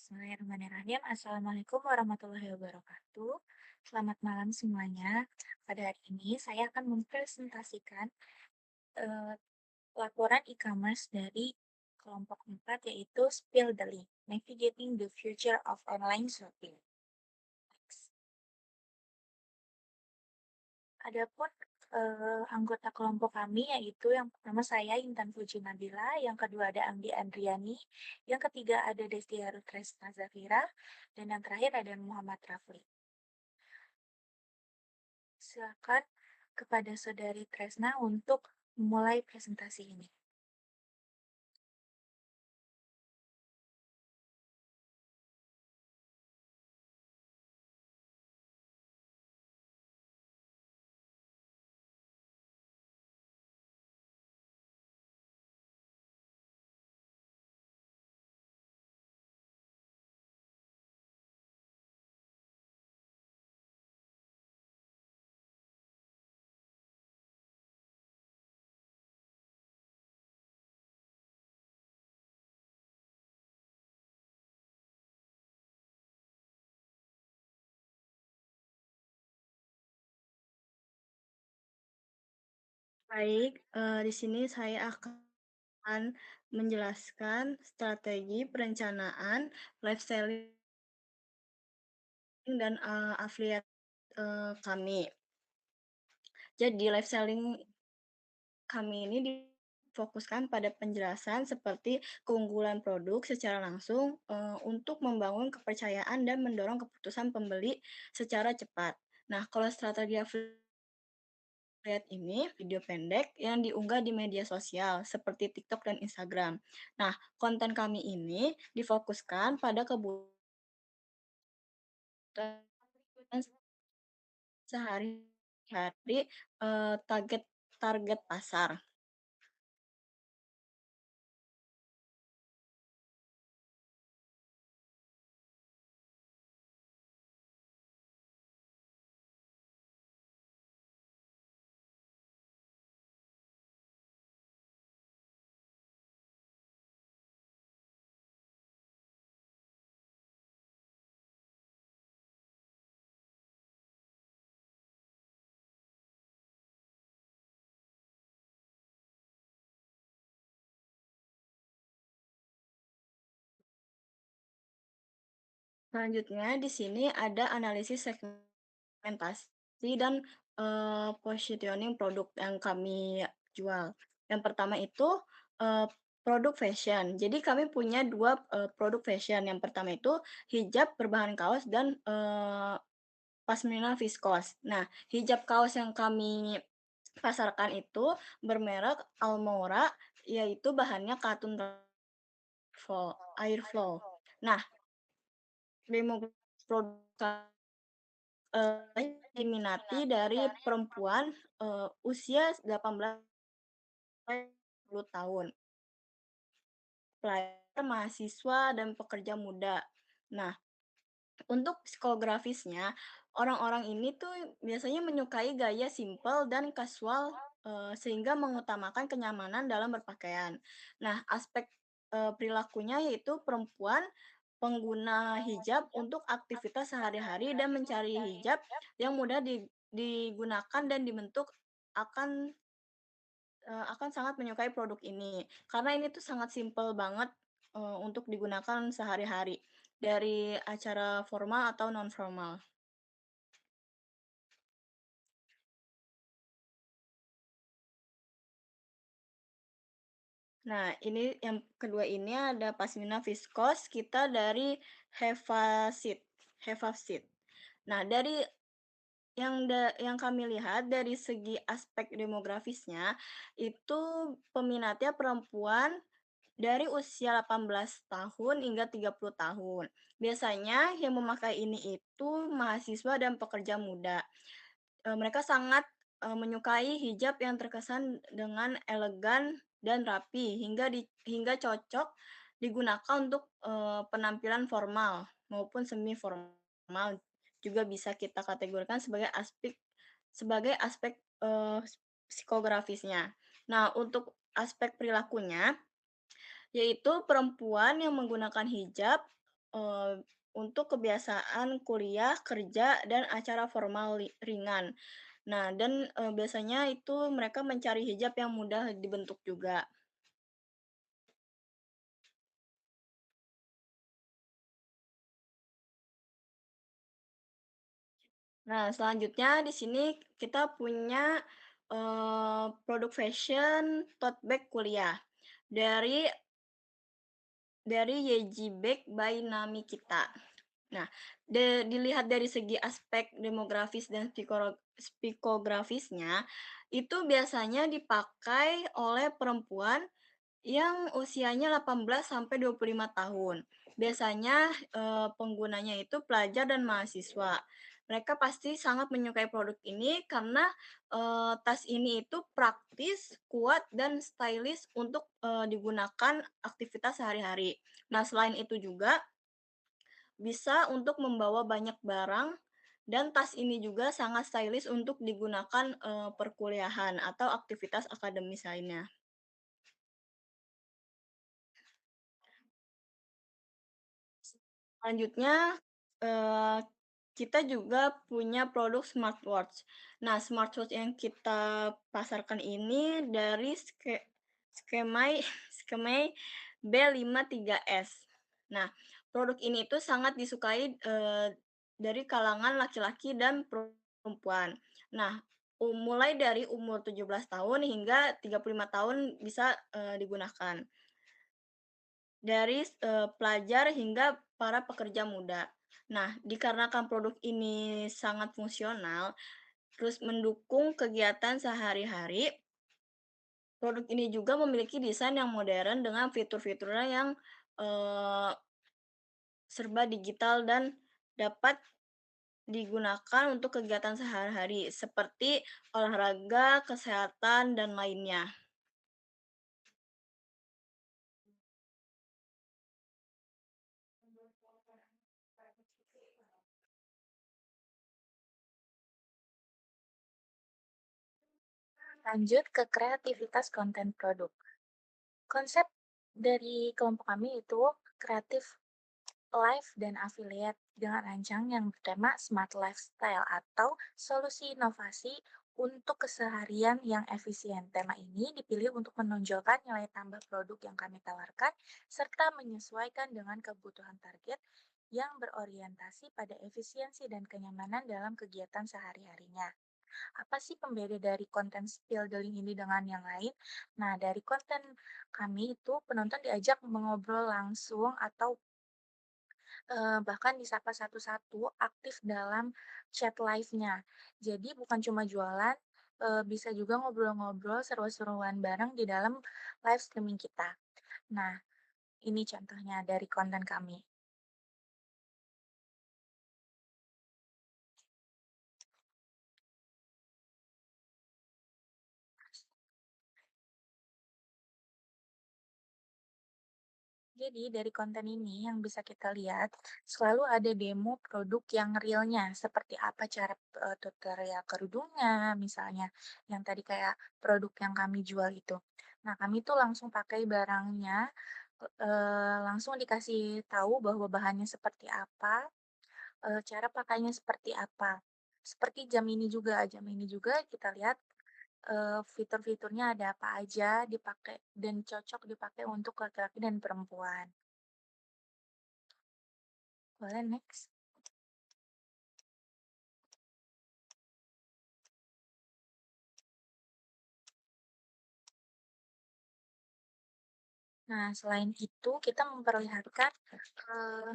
Bismillahirrahmanirrahim. Assalamualaikum warahmatullahi wabarakatuh. Selamat malam semuanya. Pada hari ini saya akan mempresentasikan eh, laporan e-commerce dari kelompok 4 yaitu Spill the Link, Navigating the Future of Online Shopping. Adapun anggota kelompok kami yaitu yang pertama saya Intan Puji Nabila, yang kedua ada Anggi Andriani, yang ketiga ada Desti Tresna Zafira, dan yang terakhir ada Muhammad Rafli. Silakan kepada Saudari Tresna untuk memulai presentasi ini. Baik, di sini saya akan menjelaskan strategi perencanaan live selling dan, affiliate, kami. Jadi live selling kami ini difokuskan pada penjelasan seperti keunggulan produk secara langsung, untuk membangun kepercayaan dan mendorong keputusan pembeli secara cepat. Nah, kalau strategi Lihat ini video pendek yang diunggah di media sosial seperti TikTok dan Instagram. Nah, konten kami ini difokuskan pada kebutuhan sehari-hari, target target pasar. Selanjutnya di sini ada analisis segmentasi dan, positioning produk yang kami jual. Yang pertama itu, eee, produk fashion. Jadi kami punya 2 produk fashion. Yang pertama itu hijab berbahan kaos dan, pashmina viskos. Nah, hijab kaos yang kami pasarkan itu bermerek Almora, yaitu bahannya katun airflow. Nah, demo produk diminati dari perempuan, usia 18-20 tahun, pelajar, mahasiswa, dan pekerja muda. Nah, untuk psikografisnya, orang-orang ini tuh biasanya menyukai gaya simpel dan kasual, sehingga mengutamakan kenyamanan dalam berpakaian. Nah, aspek, perilakunya yaitu perempuan pengguna hijab untuk aktivitas sehari-hari dan mencari hijab yang mudah digunakan dan dibentuk akan, akan sangat menyukai produk ini. Karena ini tuh sangat simpel banget, untuk digunakan sehari-hari, dari acara formal atau non formal. Nah, ini yang kedua ini ada pasmina viskos kita dari Hevasit Hevasit. Nah, dari yang kami lihat dari segi aspek demografisnya, itu peminatnya perempuan dari usia 18 tahun hingga 30 tahun. Biasanya yang memakai ini itu mahasiswa dan pekerja muda. Mereka sangat, menyukai hijab yang terkesan dengan elegan dan rapi hingga cocok digunakan untuk, penampilan formal maupun semi formal, juga bisa kita kategorikan sebagai aspek, psikografisnya. Nah, untuk aspek perilakunya, yaitu perempuan yang menggunakan hijab, eee, untuk kebiasaan kuliah, kerja, dan acara formal ringan. Nah, dan, biasanya itu mereka mencari hijab yang mudah dibentuk juga. Nah, selanjutnya di sini kita punya, produk fashion tote bag kuliah dari Yeji Bag by Nami Kita. Nah, dilihat dari segi aspek demografis dan psikografisnya, itu biasanya dipakai oleh perempuan yang usianya 18 sampai 25 tahun. Biasanya, penggunanya itu pelajar dan mahasiswa. Mereka pasti sangat menyukai produk ini karena, tas ini itu praktis, kuat, dan stylish untuk, digunakan aktivitas sehari-hari. Nah, selain itu juga bisa untuk membawa banyak barang dan tas ini juga sangat stylish untuk digunakan, perkuliahan atau aktivitas akademis lainnya. Selanjutnya, eee, kita juga punya produk smartwatch. Nah, smartwatch yang kita pasarkan ini dari Skemai Skemei B53S. Nah, produk ini tuh sangat disukai, dari kalangan laki-laki dan perempuan. Nah, mulai dari umur 17 tahun hingga 35 tahun bisa, digunakan. Dari, pelajar hingga para pekerja muda. Nah, dikarenakan produk ini sangat fungsional, terus mendukung kegiatan sehari-hari, produk ini juga memiliki desain yang modern dengan fitur-fiturnya yang, eee, serba digital dan dapat digunakan untuk kegiatan sehari-hari seperti olahraga, kesehatan, dan lainnya. Lanjut ke kreativitas konten produk. Konsep dari kelompok kami itu kreatif life dan affiliate dengan rancang yang bertema smart lifestyle atau solusi inovasi untuk keseharian yang efisien. Tema ini dipilih untuk menonjolkan nilai tambah produk yang kami tawarkan serta menyesuaikan dengan kebutuhan target yang berorientasi pada efisiensi dan kenyamanan dalam kegiatan sehari-harinya. Apa sih pembeda dari konten skill building ini dengan yang lain? Nah, dari konten kami itu penonton diajak mengobrol langsung atau bahkan disapa satu-satu aktif dalam chat live-nya. Jadi bukan cuma jualan, bisa juga ngobrol-ngobrol seru-seruan bareng di dalam live streaming kita. Nah, ini contohnya dari konten kami. Jadi dari konten ini yang bisa kita lihat, selalu ada demo produk yang realnya, seperti apa cara tutorial kerudungnya, misalnya yang tadi kayak produk yang kami jual itu. Nah, kami tuh langsung pakai barangnya, langsung dikasih tahu bahwa bahannya seperti apa, cara pakainya seperti apa. Seperti jam ini juga kita lihat fitur-fiturnya ada apa aja dipakai dan cocok dipakai untuk laki-laki dan perempuan. Boleh next. Nah, selain itu kita eee,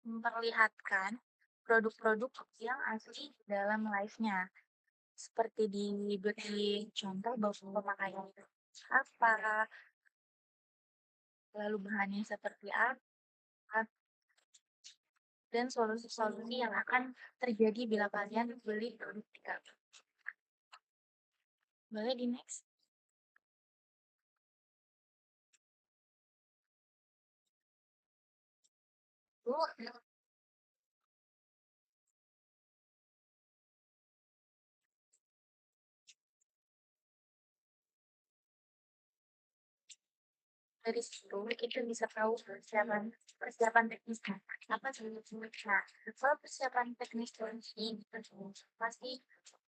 memperlihatkan produk-produk yang asli dalam live-nya. Seperti diberi contoh bahwa pemakaiannya apa, lalu bahannya seperti apa, dan solusi-solusi yang akan terjadi bila kalian beli produk di kami. Boleh di next? Bu, Dari situ kita bisa tahu persiapan persiapan teknisnya apa dulu. Nah, kalau persiapan teknis ini pasti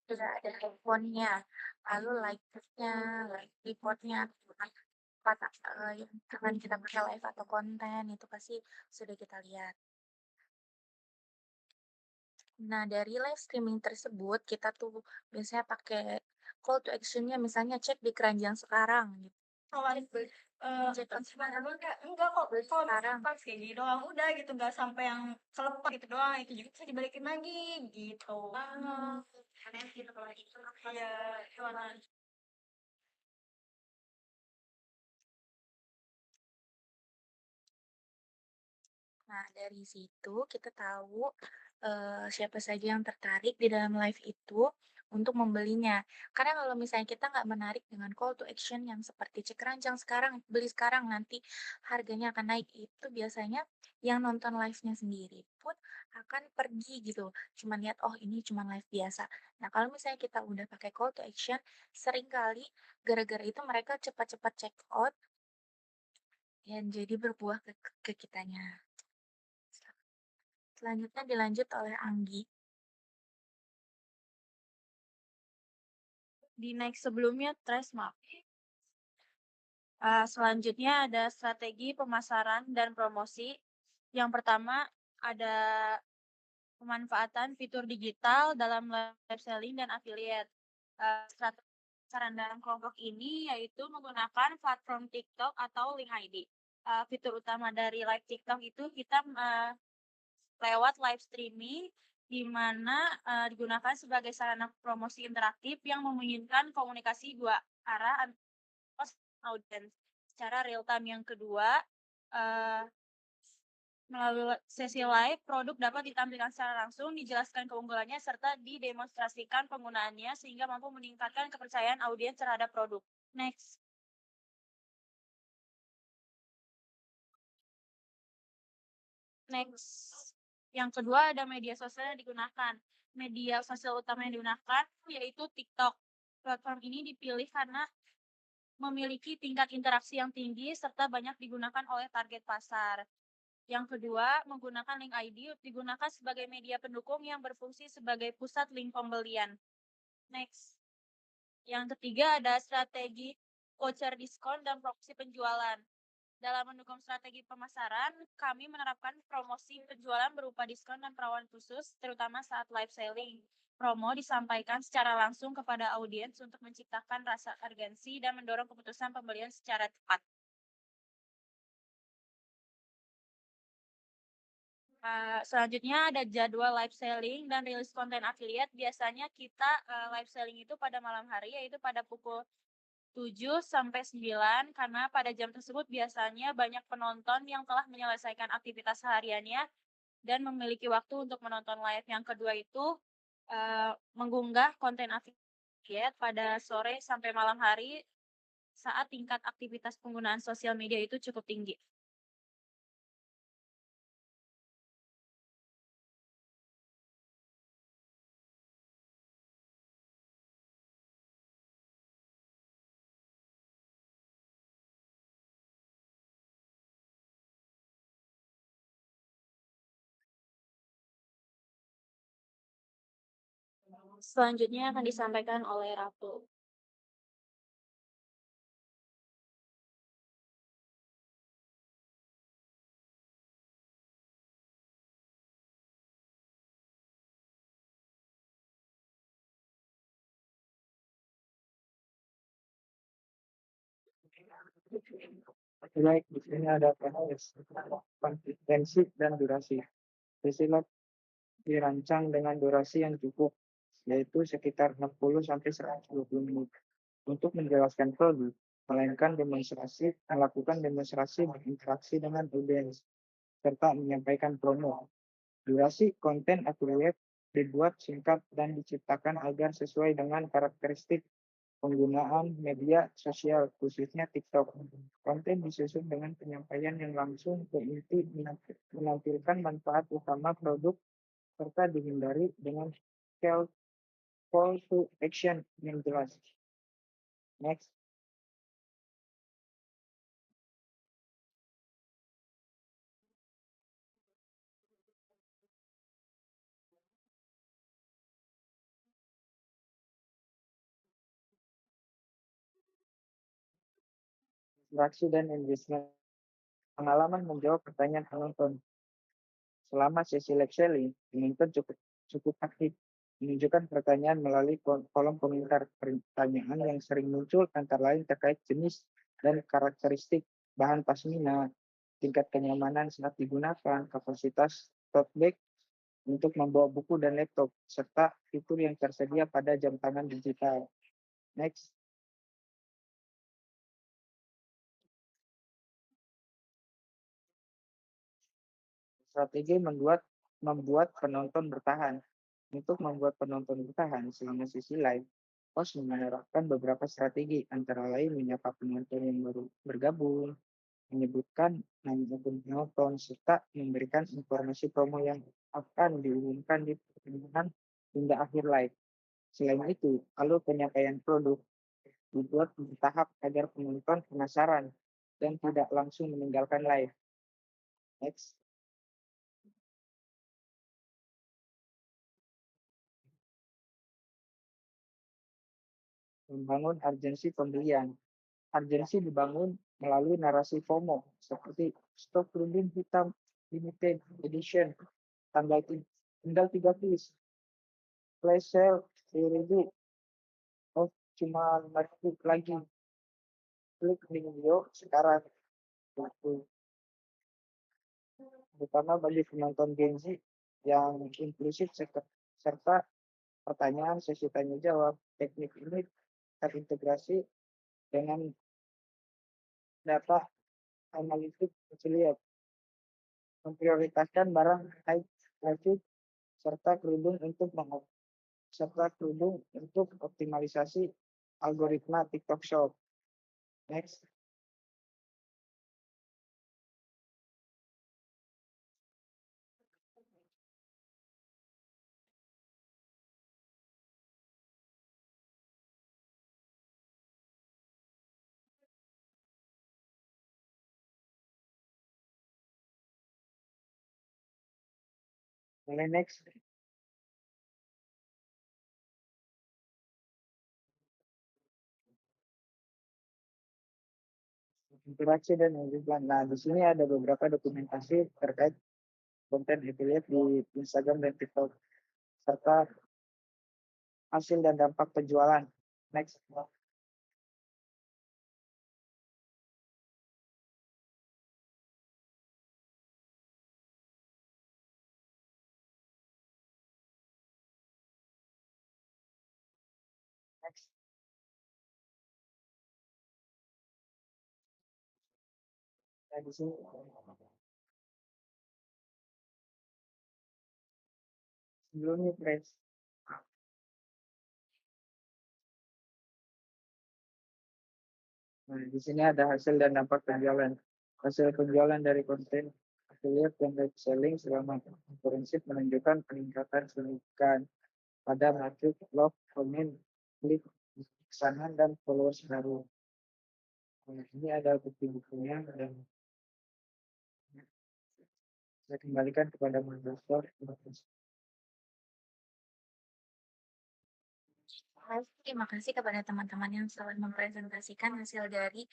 sudah ada handphonenya, lalu live-nya, live reportnya, yang akan kita pakai live atau konten itu pasti sudah kita lihat. Nah, dari live streaming tersebut kita tuh biasanya pakai call to action-nya misalnya cek di keranjang sekarang gitu. Kalau Cek di enggak kok, kalau sekarang. pas kayak gini doang udah gitu, nggak sampai yang selepas gitu doang, itu juga bisa dibalikin lagi gitu. Aneh gitu kalau itu. Iya, gimana? Nah, dari situ kita tahu, siapa saja yang tertarik di dalam live itu untuk membelinya. Karena kalau misalnya kita nggak menarik dengan call to action yang seperti cek keranjang sekarang, beli sekarang, nanti harganya akan naik, itu biasanya yang nonton live-nya sendiri pun akan pergi gitu, cuma lihat, "Oh, ini cuma live biasa." Nah, kalau misalnya kita udah pakai call to action, seringkali gara-gara itu mereka cepat-cepat check out dan jadi berbuah ke kitanya. Selanjutnya dilanjut oleh Anggi. Di next sebelumnya trash map. Selanjutnya ada strategi pemasaran dan promosi. Yang pertama ada pemanfaatan fitur digital dalam live selling dan affiliate. Strategi pemasaran dalam kelompok ini yaitu menggunakan platform TikTok atau Link ID. Fitur utama dari live TikTok itu kita lewat live streaming di mana digunakan sebagai sarana promosi interaktif yang memungkinkan komunikasi dua arah audiens secara real time. Yang kedua, eee, melalui sesi live, produk dapat ditampilkan secara langsung, dijelaskan keunggulannya, serta didemonstrasikan penggunaannya sehingga mampu meningkatkan kepercayaan audiens terhadap produk. Next. Next. Yang kedua ada media sosial yang digunakan. Media sosial utama yang digunakan yaitu TikTok. Platform ini dipilih karena memiliki tingkat interaksi yang tinggi serta banyak digunakan oleh target pasar. Yang kedua, menggunakan link ID digunakan sebagai media pendukung yang berfungsi sebagai pusat link pembelian. Next. Yang ketiga ada strategi voucher diskon dan promosi penjualan. Dalam mendukung strategi pemasaran, kami menerapkan promosi penjualan berupa diskon dan penawaran khusus, terutama saat live selling. Promo disampaikan secara langsung kepada audiens untuk menciptakan rasa urgensi dan mendorong keputusan pembelian secara cepat. Selanjutnya ada jadwal live selling dan rilis konten affiliate. Biasanya kita live selling itu pada malam hari, yaitu pada pukul 7 sampai 9, karena pada jam tersebut biasanya banyak penonton yang telah menyelesaikan aktivitas hariannya dan memiliki waktu untuk menonton live. Yang kedua itu mengunggah konten affiliate pada sore sampai malam hari saat tingkat aktivitas penggunaan sosial media itu cukup tinggi. Selanjutnya akan disampaikan oleh Ratu. Baik, di sini ada PHS, konsistensi dan durasi. Pesilat dirancang dengan durasi yang cukup, yaitu sekitar 60 sampai 120 menit untuk menjelaskan produk, melainkan melakukan demonstrasi berinteraksi dengan audiens, serta menyampaikan promo. Durasi konten affiliate dibuat singkat dan diciptakan agar sesuai dengan karakteristik penggunaan media sosial, khususnya TikTok. Konten disusun dengan penyampaian yang langsung ke inti, menampilkan manfaat utama produk, serta dihindari dengan call to action yang jelas. Next. interaksi dan engagement. Pengalaman menjawab pertanyaan penonton. Selama sesi live selling, penonton cukup aktif menunjukkan pertanyaan melalui kolom komentar. Pertanyaan yang sering muncul antara lain terkait jenis dan karakteristik bahan pasmina, tingkat kenyamanan saat digunakan, kapasitas tote bag untuk membawa buku dan laptop, serta fitur yang tersedia pada jam tangan digital. Next. Strategi membuat penonton bertahan. Untuk membuat penonton bertahan selama sesi live, host menerapkan beberapa strategi, antara lain menyapa penonton yang baru bergabung, menyebutkan nama akun penonton, serta memberikan informasi promo yang akan diumumkan di pertengahan hingga akhir live. Selain itu, alur penyampaian produk dibuat bertahap agar penonton penasaran dan tidak langsung meninggalkan live. Next. Membangun urgensi pembelian. Urgensi dibangun melalui narasi FOMO seperti stok runding hitam limited edition, tinggal 3 piece, flash sale 10.000, oh cuma 5.000 lagi, klik link bio sekarang. Itu terutama bagi penonton Gen Z yang inklusif serta pertanyaan sesi tanya jawab. Teknik ini terintegrasi dengan data analitik affiliate, memprioritaskan barang high traffic serta kerudung untuk optimalisasi algoritma TikTok Shop. Next. Mulai next. Interaksi dan engagement. Nah, di sini ada beberapa dokumentasi terkait konten affiliate di Instagram dan TikTok, serta hasil dan dampak penjualan. Next. Next. Nah, di sini sebelumnya friends. Nah, di sini ada hasil dan dampak penjualan. Hasil penjualan dari konten affiliate dan live selling selama komprehensif menunjukkan peningkatan signifikan pada metrik love, comment, klik, pesanan, dan followers baru. Nah, ini ada bukti-buktinya dan saya kembalikan kepada moderator. Terima kasih kepada teman-teman yang telah mempresentasikan hasil dari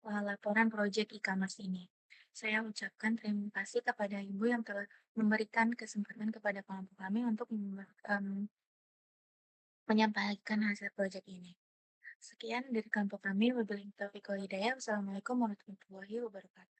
laporan proyek e-commerce ini. Saya ucapkan terima kasih kepada Ibu yang telah memberikan kesempatan kepada kelompok kami untuk menyampaikan hasil proyek ini. Sekian dari kelompok kami. Wabillahi taufiq wal hidayah. Wassalamualaikum warahmatullahi wabarakatuh.